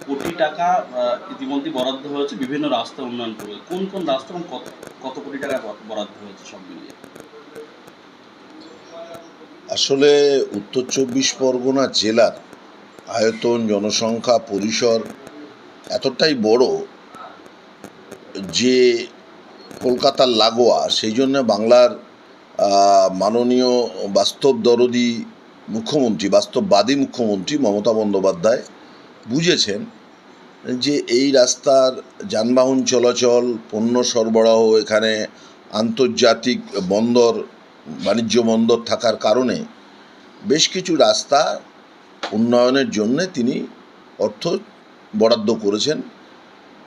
কোটি টাকা ইতিমধ্যে বরাদ্দ হয়েছে বিভিন্ন রাস্তা উন্নয়ন করবে। কোন কোন রাস্তা এবং কত কত কোটি টাকা বরাদ্দ হয়েছে সব মিলিয়ে? আসলে উত্তর চব্বিশ পরগনা জেলার আয়তন, জনসংখ্যা, পরিসর এতটাই বড় যে কলকাতার লাগোয়া, সেই জন্য বাংলার মাননীয় বাস্তবদরদী মুখ্যমন্ত্রী, বাস্তববাদী মুখ্যমন্ত্রী মমতা বন্দ্যোপাধ্যায় বুঝেছেন যে এই রাস্তার যানবাহন চলাচল, পণ্য সরবরাহ, এখানে আন্তর্জাতিক বন্দর, বাণিজ্য বন্দর থাকার কারণে বেশ কিছু রাস্তা উন্নয়নের জন্যে তিনি অর্থ বরাদ্দ করেছেন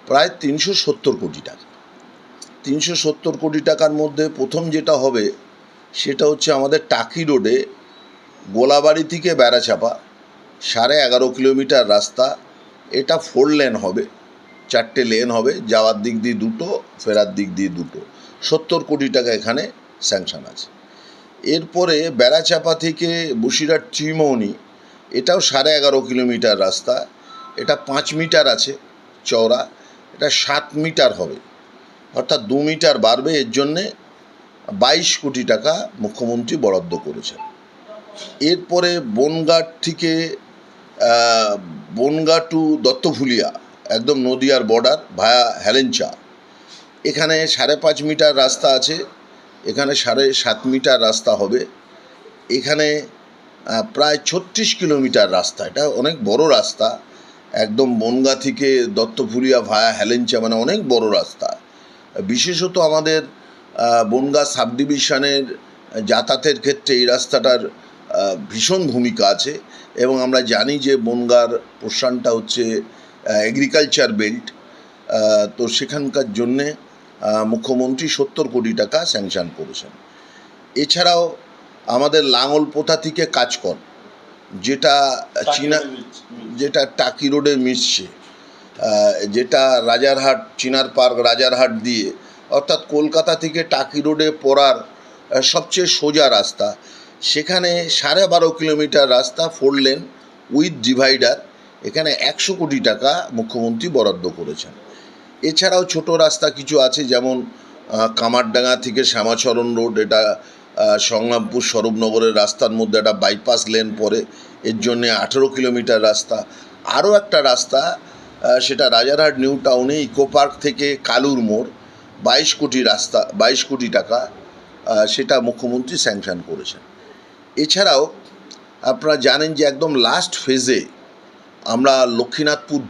প্রায় ৩৭০ কোটি টাকা। ৩৭০ কোটি টাকার মধ্যে প্রথম যেটা হবে সেটা হচ্ছে আমাদের টাকি রোডে গোলাবাড়ি থেকে বেড়াচাপা 11.5 কিলোমিটার রাস্তা। এটা 4 লেন হবে, 4টে লেন হবে, যাওয়ার দিক দিয়ে দুটো, ফেরার দিক দিয়ে দুটো। 70 কোটি টাকা এখানে স্যাংশন আছে। এরপরে বেড়াচাপা থেকে বসিরহাট ত্রিমোহনী, এটাও 11.5 কিলোমিটার রাস্তা। এটা 5 মিটার আছে চওড়া, এটা 7 মিটার হবে, অর্থাৎ 2 মিটার বাড়বে। এর জন্যে 22 কোটি টাকা মুখ্যমন্ত্রী বরাদ্দ করেছেন। এরপরে বনগাঁ থেকে বনগাঁ টু দত্তফুলিয়া, একদম নদিয়ার বর্ডার ভায়া হেলেঞ্চা, এখানে 5.5 মিটার রাস্তা আছে, এখানে 7.5 মিটার রাস্তা হবে। এখানে প্রায় 36 কিলোমিটার রাস্তা, এটা অনেক বড় রাস্তা, একদম বনগাঁ থেকে দত্তফুলিয়া ভায়া হেলেঞ্চা, মানে অনেক বড় রাস্তা। বিশেষত আমাদের বনগাঁ সাব ডিভিশনের যাতায়াতের ক্ষেত্রে এই রাস্তাটার ভীষণ ভূমিকা আছে। এবং আমরা জানি যে বনগাঁর পোর্শনটা হচ্ছে এগ্রিকালচার বেল্ট, তো সেখানকার জন্যে মুখ্যমন্ত্রী 70 কোটি টাকা স্যাংশন করেছেন। এছাড়াও আমাদের লাঙলপোতা থেকে কাজকর, যেটা টাকি রোডে মিশছে, যেটা রাজারহাট, চিনার পার্ক রাজারহাট দিয়ে, অর্থাৎ কলকাতা থেকে টাকি রোডে পড়ার সবচেয়ে সোজা রাস্তা, সেখানে 12.5 কিলোমিটার রাস্তা 4 লেন উইথ ডিভাইডার, এখানে 100 কোটি টাকা মুখ্যমন্ত্রী বরাদ্দ করেছেন। এছাড়াও ছোট রাস্তা কিছু আছে, যেমন কামারডাঙ্গা থেকে শ্যামাচরণ রোড, এটা সংগ্রামপুর স্বরূপনগরের রাস্তার মধ্যে একটা বাইপাস লেন পড়ে, এর জন্যে 18 কিলোমিটার রাস্তা। আরও একটা রাস্তা, সেটা রাজারহাট নিউ টাউনে ইকো পার্ক থেকে কালুর মোড়, 22 কোটি টাকা, সেটা মুখ্যমন্ত্রী স্যাংশন করেছেন। এছাড়াও আপনারা জানেন যে একদম লাস্ট ফেজে আমরা লক্ষ্মীনাথপুর